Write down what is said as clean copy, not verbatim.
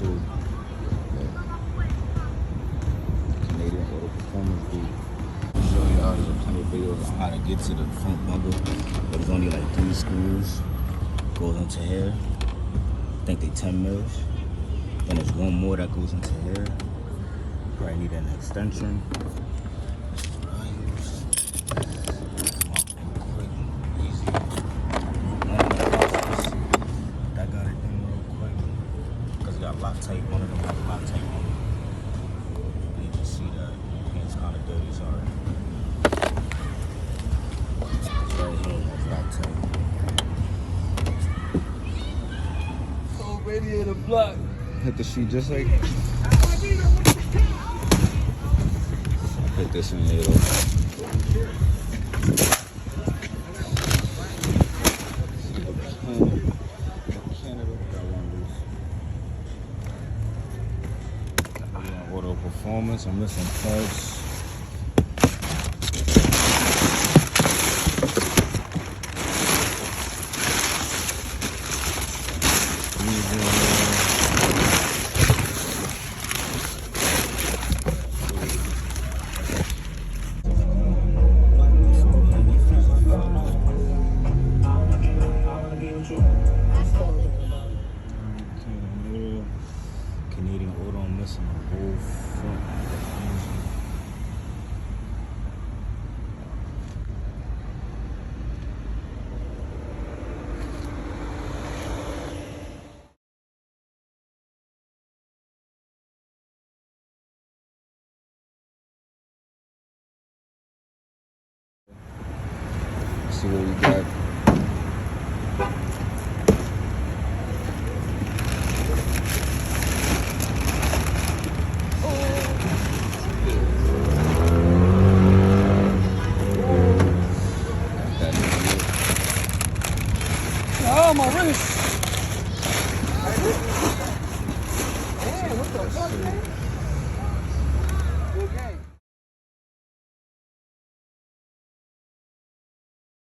too. Canadian Auto Performance Group. I'll show y'all, there's plenty of videos on how to get to the front bumper. But there's only like 3 screws. Goes into here. I think they 10 mils. Then there's one more that goes into here. Probably need an extension. That's what I use. Come up quick, easy. That got it done real quick. Because it got Loctite. One of them has Loctite on it. You can see that. It's kind of dirty, sorry. This right here has Loctite. Oh, radiator block. Hit the sheet just like. Put this in here though. Auto Performance. I'm missing parts. Canadian Auto, I'm missing the whole front. Let's see what we got. Oh, my wrist. Damn, what the fuck, man?